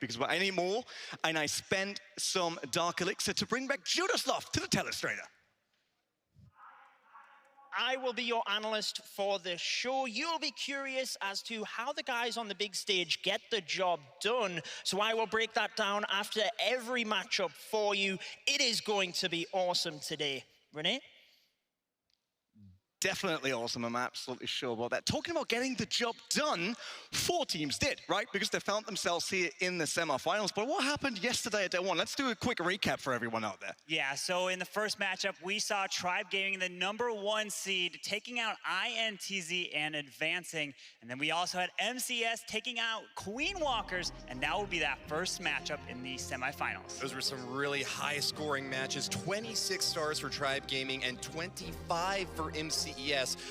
because we're anymore, and I spent some Dark Elixir to bring back Judoslav to the telestrator. I will be your analyst for this show. You'll be curious as to how the guys on the big stage get the job done. So I will break that down after every matchup for you. It is going to be awesome today. Renee? Definitely awesome. I'm absolutely sure about that. Talking about getting the job done, 4 teams did, right? Because they found themselves here in the semifinals. But what happened yesterday at day 1? Let's do a quick recap for everyone out there. Yeah, so in the first matchup, we saw Tribe Gaming, the #1 seed, taking out INTZ and advancing. And then we also had MCS taking out Queen Walkers, and that will be that first matchup in the semifinals. Those were some really high-scoring matches. 26 stars for Tribe Gaming and 25 for MCS.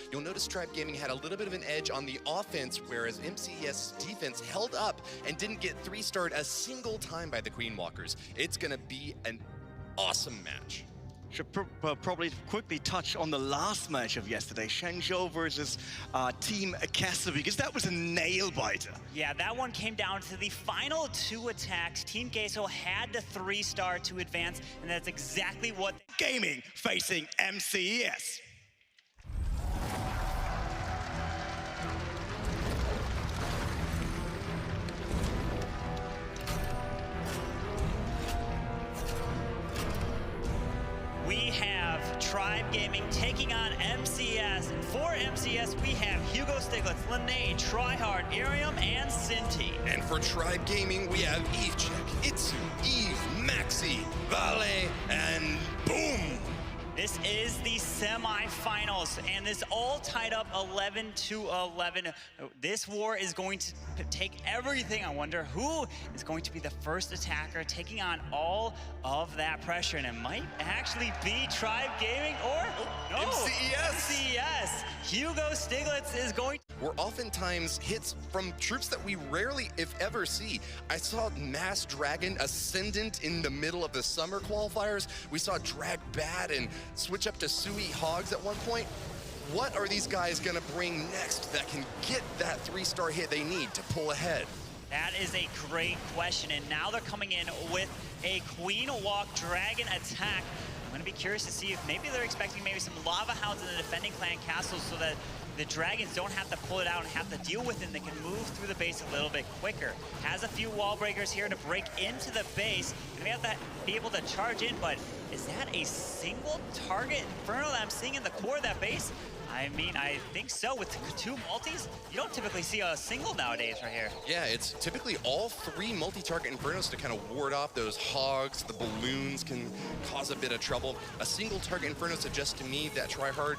You'll notice Tribe Gaming had a little bit of an edge on the offense, whereas MCS defense held up and didn't get 3-starred a single time by the Queen Walkers. It's going to be an awesome match. Should probably quickly touch on the last match of yesterday, Shenzhou versus Team Kessa, because that was a nail-biter. Yeah, that one came down to the final 2 attacks. Team Queso had to 3-star to advance, and that's exactly what... Gaming facing MCES. We have Tribe Gaming taking on MCS. And for MCS, we have Hugo Stiglitz, Lene, Tryhard, Irium, and Sinti. And for Tribe Gaming, we have Evecheck, Itsu, Eve, Maxi, Vale, and boom! This is the semifinals, and this all tied up 11-11. This war is going to take everything. I wonder who is going to be the first attacker taking on all of that pressure, and it might actually be Tribe Gaming or no, MCES. Hugo Stiglitz is going to... Were oftentimes hits from troops that we rarely, if ever, see. I saw Mass Dragon Ascendant in the middle of the summer qualifiers. We saw Drag Bad and switch up to Sui Hogs at one point. What are these guys gonna bring next that can get that 3-star hit they need to pull ahead? That is a great question, and now they're coming in with a Queen Walk Dragon attack. I'm gonna be curious to see if maybe they're expecting maybe some Lava Hounds in the defending clan castles so that the Dragons don't have to pull it out and have to deal with it, and they can move through the base a little bit quicker. Has a few wall breakers here to break into the base. And we have to be able to charge in, but is that a single target Inferno that I'm seeing in the core of that base? I mean, I think so. With 2 multis, you don't typically see a single nowadays right here. Yeah, it's typically all 3 multi-target Infernos to kind of ward off those hogs. The balloons can cause a bit of trouble. A single target Inferno suggests to me that Tryhard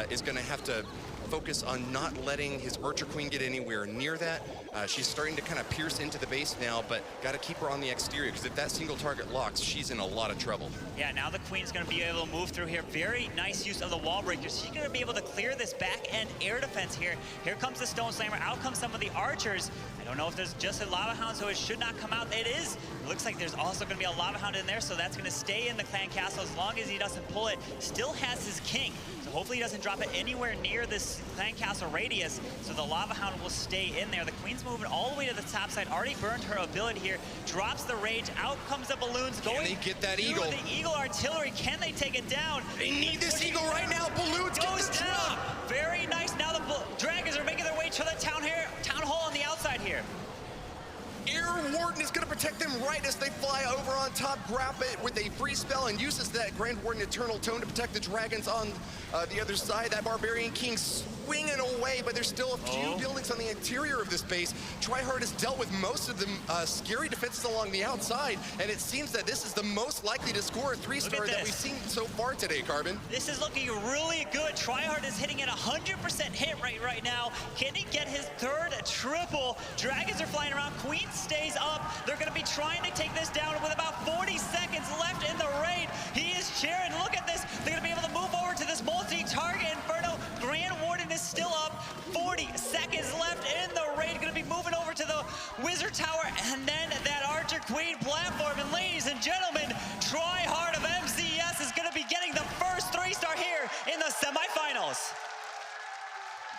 is going to have to focus on not letting his Archer Queen get anywhere near that. She's starting to kind of pierce into the base now, but got to keep her on the exterior, because if that single target locks, she's in a lot of trouble. Yeah, now the Queen's going to be able to move through here. Very nice use of the wall breakers. She's going to be able to clear this back-end air defense here. Here comes the Stone Slammer. Out come some of the archers. I don't know if there's just a Lava Hound, so it should not come out. It is. It looks like there's also going to be a Lava Hound in there, so that's going to stay in the clan castle as long as he doesn't pull it. Still has his king, so hopefully he doesn't drop it anywhere near this clan castle radius, so the Lava Hound will stay in there. The Queen's moving all the way to the top side, already burned her ability here, drops the rage, out comes the balloons. Can they get that Eagle? The Eagle artillery, can they take it down? They need this Eagle right now. Balloons goes get the down. drop. Very nice. Now the Dragons are making their way to the town hall on the outside here. Air Warden is going to protect them right as they fly over on top, grab it with a free spell, and uses that Grand Warden Eternal Tone to protect the Dragons on the other side. That Barbarian King swinging away, but there's still a few buildings on the interior of this base. Tryhard has dealt with most of the scary defenses along the outside, and it seems that this is the most likely to score a 3-star that we've seen so far today, Carbon. This is looking really good. Tryhard is hitting at 100% hit rate right now. Can he get his 3rd triple? Dragons are flying around. Queen stays up. They're going to be trying to take this down with about 40 seconds left in the raid. He is cheering. Look at this. They're going to be able to move over to this multi-target Inferno. Grand Warden is still up. 40 seconds left in the raid. Going to be moving over to the Wizard Tower and then that Archer Queen platform. And ladies and gentlemen, Tryhard of MCS is going to be getting the first 3-star here in the semifinals.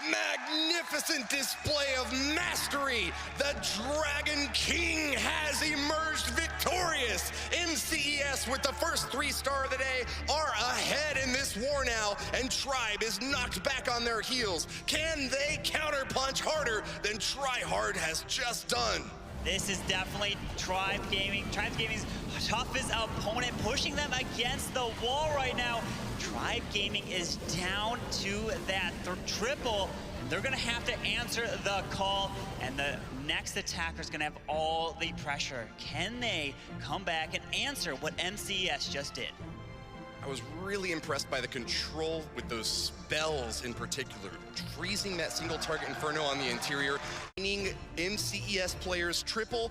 Magnificent display of mastery. The Dragon King has emerged. MCES with the first 3-star of the day are ahead in this war now, and Tribe is knocked back on their heels. Can they counterpunch harder than Tryhard has just done? This is definitely Tribe Gaming. Tribe Gaming's toughest opponent, pushing them against the wall right now. Tribe Gaming is down to that triple. They're gonna have to answer the call, and the next attacker is gonna have all the pressure. Can they come back and answer what MCES just did? I was really impressed by the control with those spells in particular. Freezing that single target Inferno on the interior, meaning MCES players triple.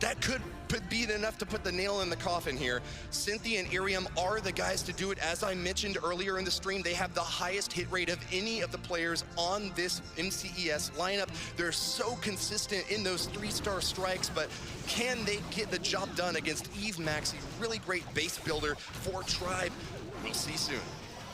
That could be enough to put the nail in the coffin here. Cynthia and Irium are the guys to do it. As I mentioned earlier in the stream, they have the highest hit rate of any of the players on this MCES lineup. They're so consistent in those 3-star strikes, but can they get the job done against Eve Maxi? Really great base builder for Tribe. We'll see soon.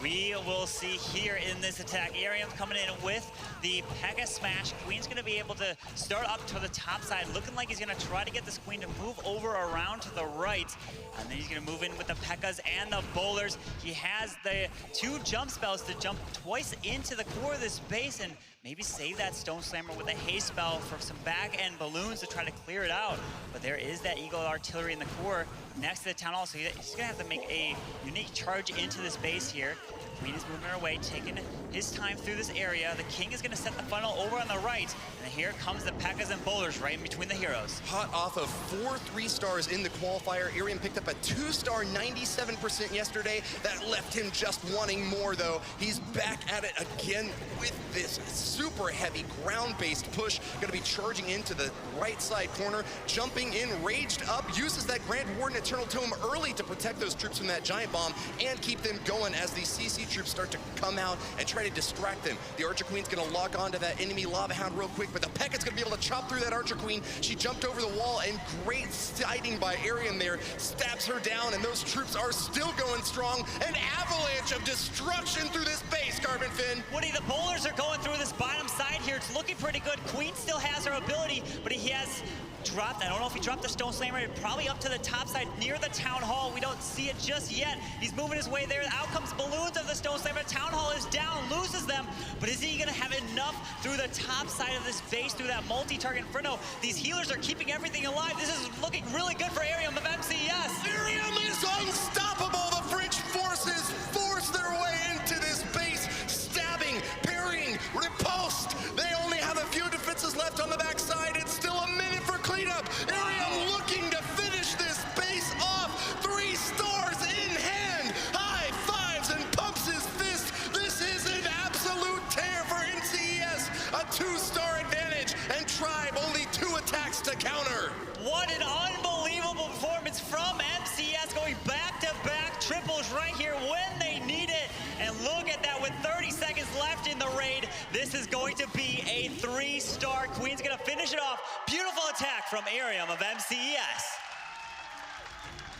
We will see here in this attack. Irium coming in with the Pekka Smash. Queen's gonna be able to start up to the top side, looking like he's gonna try to get this Queen to move over around to the right. And then he's gonna move in with the Pekkas and the bowlers. He has the 2 jump spells to jump twice into the core of this base and maybe save that Stone Slammer with a haste spell for some back-end balloons to try to clear it out. But there is that Eagle Artillery in the core next to the Town Hall, so he's gonna have to make a unique charge into this base here. Queen is moving her way, taking his time through this area. The King is gonna set the funnel over on the right, and here comes the Pekkas and bowlers right in between the heroes. Hot off of 4 3-stars in the qualifier, Irium picked up a 2-star 97% yesterday. That left him just wanting more though. He's back at it again with this super heavy ground-based push. Gonna be charging into the right side corner, jumping in, raged up, uses that Grand Warden Eternal Tome early to protect those troops from that giant bomb and keep them going as these CC troops start to come out and try to distract them. The Archer Queen's gonna lock onto that enemy Lava Hound real quick, but the Pekka's gonna be able to chop through that Archer Queen. She jumped over the wall, and great siding by Irium there stabs her down, and those troops are still going strong. An avalanche of destruction through this base, Carbon Fin. Woody, the bowlers are going through this bottom side here. It's looking pretty good. Queen still has her ability, but he has dropped, I don't know if he dropped the Stone Slammer, probably up to the top side near the Town Hall. We don't see it just yet. He's moving his way there. Out comes balloons of the Stone Slammer. Town Hall is down, loses them, but is he gonna have enough through the top side of this base, through that multi-target Inferno? These healers are keeping everything alive. This is looking really good for Irium of MCES. Irium is unstoppable. The French forces force their way into this base, stabbing, parrying, repulsed. They only have a few defenses left on the backside. It's still a minute for cleanup. Irium looking to finish this base off. 3 stars in hand. High fives and pumps his fist. This is an absolute tear for MCES. A 2-star advantage, and Tribe only 2 attacks to counter. What an unbelievable performance from MCES, going back-to-back triples right here when they need it. And look at that, with 30 seconds left in the raid, this is going to be a 3-star. Queen's gonna finish it off. Beautiful attack from Irium of MCES.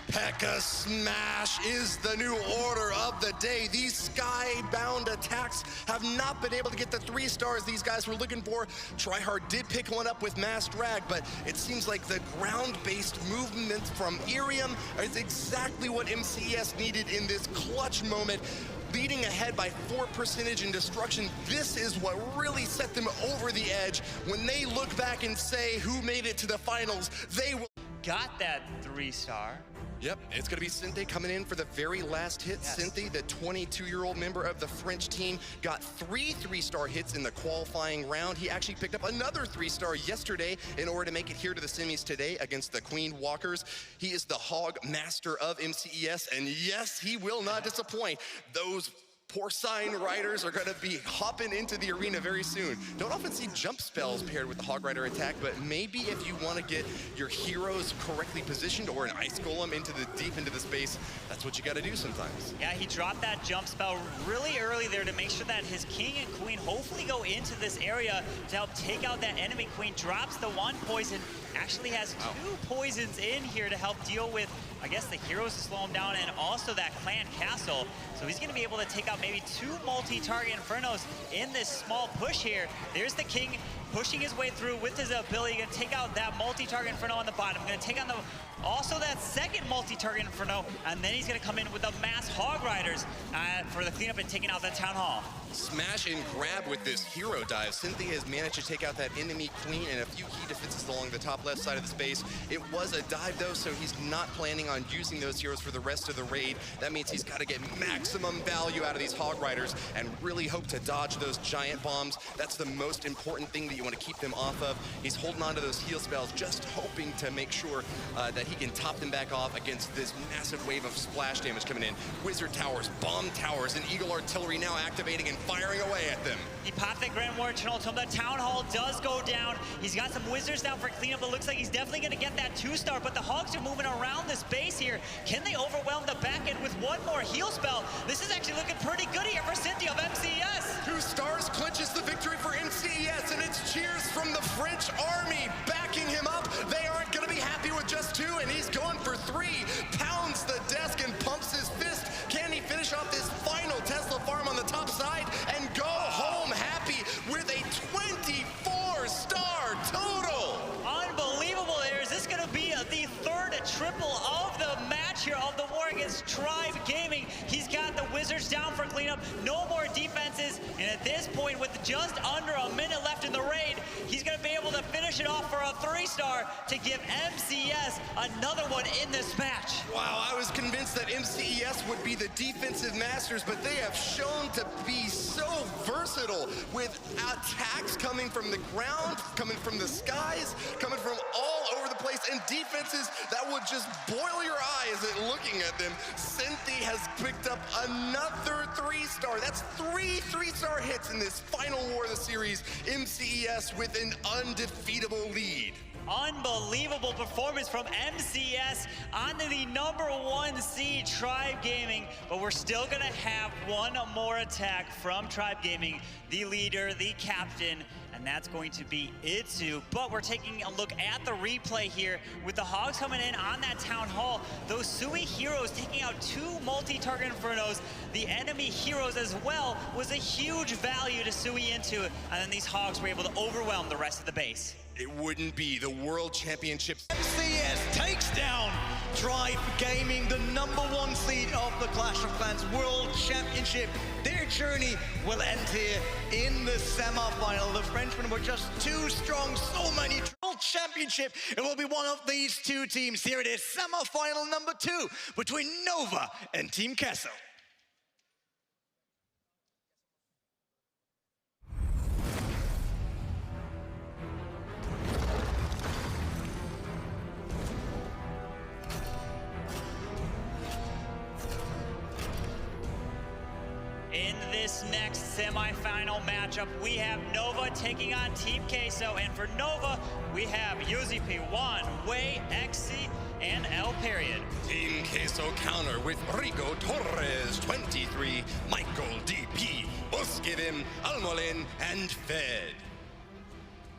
Pekka Smash is the new order of the day. These skybound attacks have not been able to get the 3 stars these guys were looking for. Tryhard did pick one up with Mass Drag, but it seems like the ground-based movement from Irium is exactly what MCES needed in this clutch moment. Leading ahead by 4% in destruction, this is what really set them over the edge. When they look back and say who made it to the finals, they will. Got that 3-star. Yep, it's gonna be Cynthia coming in for the very last hit. Yes. Cynthia, the 22-year-old member of the French team, got 3 3-star hits in the qualifying round. He actually picked up another 3-star yesterday in order to make it here to the semis today against the Queen Walkers. He is the Hog Master of MCES, and yes, he will not disappoint. Those porcine riders are gonna be hopping into the arena very soon. Don't often see jump spells paired with the Hog Rider attack, but maybe if you wanna get your heroes correctly positioned or an Ice Golem deep into the space, that's what you gotta do sometimes. Yeah, he dropped that jump spell really early there to make sure that his King and Queen hopefully go into this area to help take out that enemy Queen. Drops the 1 poison, actually has 2 poisons in here to help deal with, I guess, the heroes to slow him down, and also that clan castle. So he's gonna be able to take out maybe 2 multi-target Infernos in this small push here. There's the King pushing his way through with his ability. Gonna take out that multi-target Inferno on the bottom. Gonna take on also that second multi-target Inferno, and then he's gonna come in with the mass Hog Riders for the cleanup and taking out that Town Hall. Smash and grab with this hero dive. Cynthia has managed to take out that enemy queen and a few key defenses along the top left side of the space. It was a dive though, so he's not planning on using those heroes for the rest of the raid. That means he's got to get maximum value out of these Hog Riders and really hope to dodge those giant bombs. That's the most important thing that you want to keep them off of. He's holding on to those heal spells, just hoping to make sure that he can top them back off against this massive wave of splash damage coming in. Wizard Towers, Bomb Towers, and Eagle Artillery now activating and firing away at them. He popped that Grand Warden Eternal Tome. That Town Hall does go down. He's got some Wizards down for cleanup. It looks like he's definitely going to get that 2-star, but the Hogs are moving around this base here. Can they overwhelm the back end with one more heal spell? This is actually looking pretty good here for Cynthia of MCES. 2 stars clinches the victory for MCES, and it's cheers from the French army backing him up. They aren't going to be happy with just 2, and he's going for 3. Pounds the desk and pumps his fist. Can he finish off this final Tesla farm on the top side and go home happy with a 24-star total? Unbelievable there. Is this going to be the third triple of the match here of the war against Tribe Gaming? He's got the Wizards down for cleanup. No more defenses. And at this point, with just under a minute left in the raid, he's going to be able to finish it off for a 3-star to give MCES another one in this match. Wow, I was convinced that MCES would be the defensive masters, but they have shown to be so versatile with attacks coming from the ground, coming from the skies, coming from all over the place, and defenses that would just boil your eyes at looking at them. Cynthia has picked up another 3-star. That's 3 3-star hits in this final war of the series. MCES with an undefeatable lead. Unbelievable performance from MCES onto the #1 seed Tribe Gaming, but we're still gonna have one more attack from Tribe Gaming, the leader, the captain, and that's going to be Itsu. But we're taking a look at the replay here with the Hogs coming in on that Town Hall. Those Sui heroes taking out 2 multi-target Infernos. The enemy heroes as well was a huge value to Sui into, and then these Hogs were able to overwhelm the rest of the base. It wouldn't be the World Championships. MCES takes down Tribe Gaming, the #1 seed of the Clash of Clans World Championship. Their journey will end here in the semi-final. The Frenchmen were just too strong, so many. World Championship, it will be one of these 2 teams. Here it is, semi-final #2 between Nova and Team Kessel. In this next semifinal matchup, we have Nova taking on Team Queso, and for Nova, we have UZP1, Wei, XC, and L period. Team Queso counter with Rico Torres, 23, Michael DP, Uskivim, Almolin, and Fed.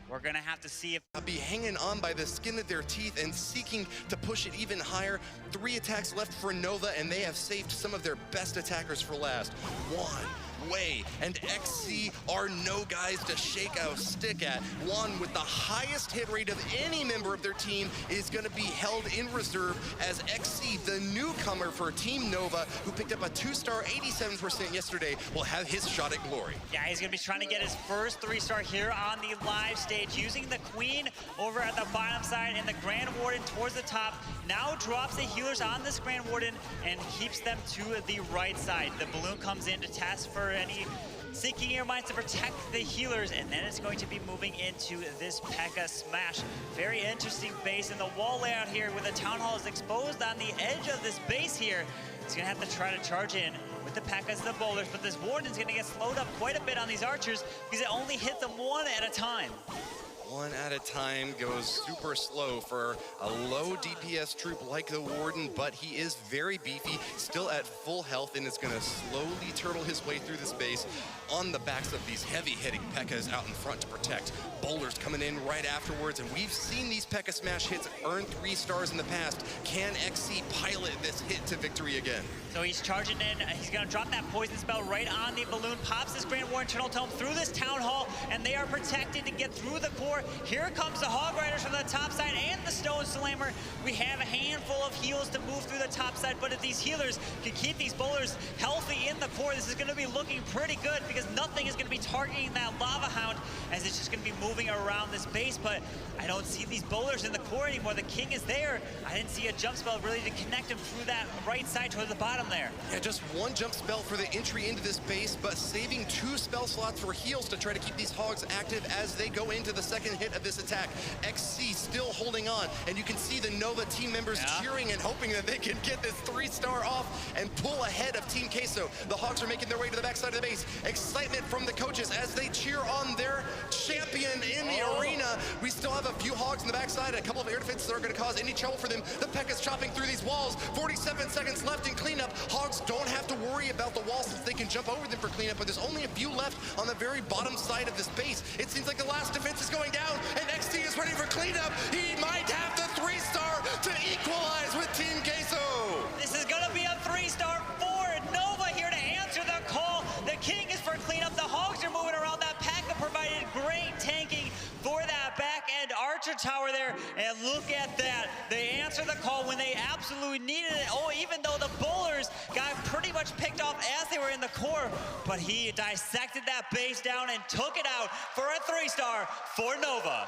We're gonna have to see if Be hanging on by the skin of their teeth and seeking to push it even higher. 3 attacks left for Nova, and they have saved some of their best attackers for last. 1, Wei, and XC are no guys to shake a stick at. One with the highest hit rate of any member of their team is going to be held in reserve as XC, the newcomer for Team Nova, who picked up a 2-star 87% yesterday, will have his shot at glory. Yeah, he's gonna be trying to get his first 3-star here on the live stage, using the Queen over at the bottom side and the Grand Warden towards the top. Now drops the healers on this Grand Warden and keeps them to the right side. The balloon comes in to test for any Sinking Air Mines to protect the healers, and then it's going to be moving into this P.E.K.K.A. Smash. Very interesting base, and the wall layout here with the Town Hall is exposed on the edge of this base here. He's gonna have to try to charge in with the P.E.K.K.As and the boulders, but this Warden's gonna get slowed up quite a bit on these archers because it only hits them one at a time. One at a time goes super slow for a low DPS troop like the Warden, but he is very beefy, still at full health, and is going to slowly turtle his way through the space on the backs of these heavy-hitting P.E.K.K.A.s out in front to protect. Bowlers coming in right afterwards, and we've seen these P.E.K.K.A. smash hits earn 3 stars in the past. Can XC pilot this hit to victory again? So he's charging in, he's gonna drop that poison spell right on the balloon, pops this Grand War Eternal Tome through this Town Hall, and they are protected to get through the core. Here comes the Hog Riders from the top side and the Stone Slammer. We have a handful of heals to move through the top side, but if these healers can keep these bowlers healthy in the core, this is gonna be looking pretty good because nothing is gonna be targeting that Lava Hound as it's just gonna be moving around this base, but I don't see these bowlers in the core anymore. The King is there. I didn't see a jump spell really to connect him through that right side toward the bottom there. Yeah, just one jump spell for the entry into this base, but saving 2 spell slots for heals to try to keep these Hogs active as they go into the second hit of this attack. XC still holding on, and you can see the Nova team members cheering and hoping that they can get this 3-star off and pull ahead of Team Queso. The Hogs are making their way to the backside of the base. Excitement from the coaches as they cheer on their champion in the arena. We still have a few Hogs in the backside, a couple of air defenses that are going to cause any trouble for them. The P.E.K.K.A. is chopping through these walls. 47 seconds left in cleanup. Hogs don't have to worry about the walls since they can jump over them for cleanup, but there's only a few left on the very bottom side of this base. It seems like the last defense is going down, and XT is ready for cleanup. He might have the 3-star to equalize with Team Queso. This is gonna be a 3-star for Nova here to answer the call. The King is for cleanup. The Hogs are moving around. That P.E.K.K.A. provided great tanking for that back end Archer tower there, and look at that. They answered the call when they absolutely needed it. Oh, even though the bowlers got pretty much picked off as they were in the core, but he dissected that base down and took it out for a 3-star for Nova.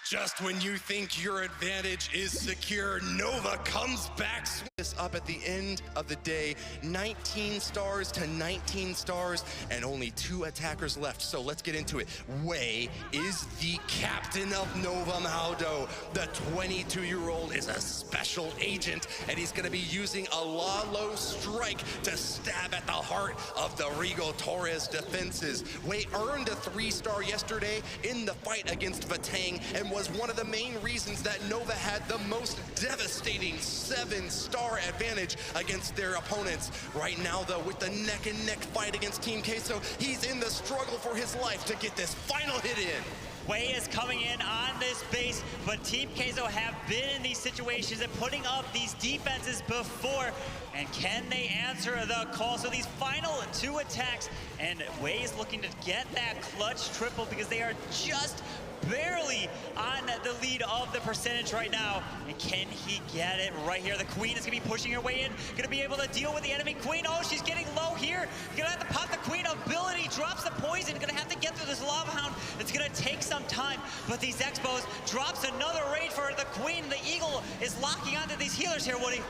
Just when you think your advantage is secure, Nova comes back. This up at the end of the day, 19 stars to 19 stars, and only 2 attackers left. So let's get into it. Wei is the captain of Nova Maldo. The 22-year-old is a special agent, and he's gonna be using a Lalo strike to stab at the heart of the Regal Torres defenses. Wei earned a 3-star yesterday in the fight against Vatang, and was one of the main reasons that Nova had the most devastating 7-star advantage against their opponents. Right now, though, with the neck-and-neck fight against Team Queso, he's in the struggle for his life to get this final hit in. Wei is coming in on this base, but Team Queso have been in these situations and putting up these defenses before. And can they answer the call? So these final 2 attacks, and Wei is looking to get that clutch triple because they are just barely on the lead of the percentage right now. And can he get it right here? The Queen is gonna be pushing her way in, gonna be able to deal with the enemy Queen. Oh, she's getting low here. Gonna have to pop the Queen. Ability drops the poison. Gonna have to get through this Lava Hound. It's gonna take some time, but these Expos drops another raid for the Queen. The Eagle is locking onto these healers here, Woody.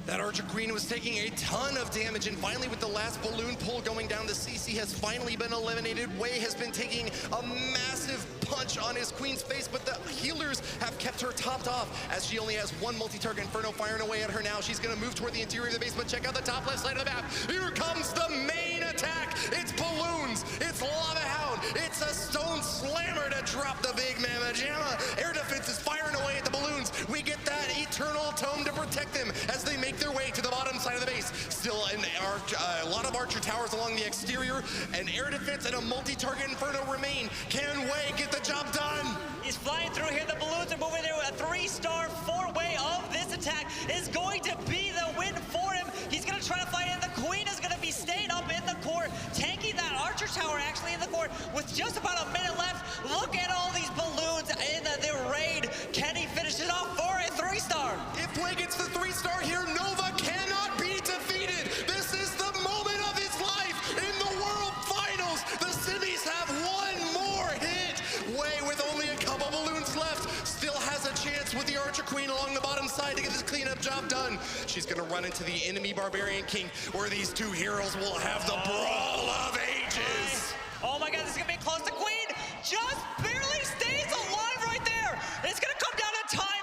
That Archer Queen was taking a ton of damage, and finally with the last balloon pull going down, the CC has finally been eliminated. Wei has been taking a massive punch on his Queen's face, but the healers have kept her topped off as she only has 1 multi-target Inferno firing away at her now. She's gonna move toward the interior of the base, but check out the top left side of the map. Here comes the main attack. It's balloons, it's Lava Hound, it's a Stone Slammer to drop the big Mamma Jamma. Air defense is firing away at the balloons. We get that Eternal Tome to protect them as they make their way to the bottom side of the base. Still a lot of Archer towers along the exterior, and air defense and a multi-target Inferno remain. Can Wei get the job done? He's flying through here. The balloons are moving there. A 3-star 4-way of this attack is going to be the win for him. He's going to try to fight in. The Queen is going to be staying up in the core, tanking that Archer tower actually in the core with just about a minute left. Look at all these balloons in the raid. Can he finish it off for a 3-star? If Wei gets the 3-star here, Nova cannot be defeated. This is the moment of his life in the World Finals. The semis have 1 more hit. Wei, with only a couple balloons left, still has a chance with the Archer Queen along the bottom side to get this cleanup job done. She's gonna run into the enemy Barbarian King, where these 2 heroes will have the brawl of ages. Oh my God, this is gonna be close. The Queen just barely stays alive right there. It's gonna come down to time.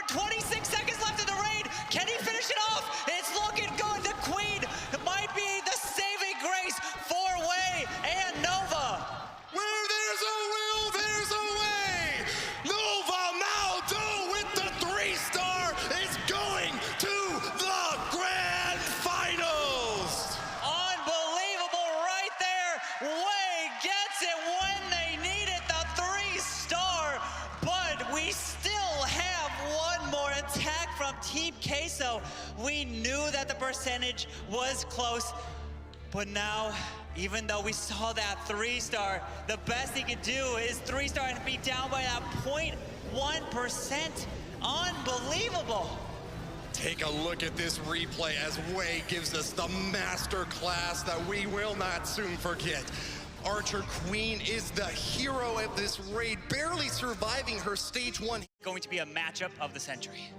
26 seconds left in the raid. Can he finish it off? It's looking good. The Queen might be the saving grace for Wei and Nova. Where there's a will, there's a way. from Team Queso. We knew that the percentage was close, but now, even though we saw that 3-star, the best he could do is 3-star and be down by that 0.1%. Unbelievable. Take a look at this replay as Wei gives us the master class that we will not soon forget. Archer Queen is the hero of this raid, barely surviving her stage 1. Going to be a matchup of the century.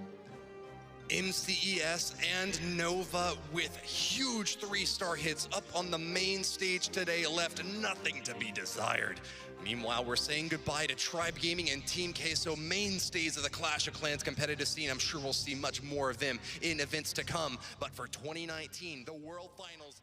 MCES and Nova with huge 3-star hits up on the main stage today left nothing to be desired. Meanwhile, we're saying goodbye to Tribe Gaming and Team Queso, mainstays of the Clash of Clans competitive scene. I'm sure we'll see much more of them in events to come. But for 2019, the World Finals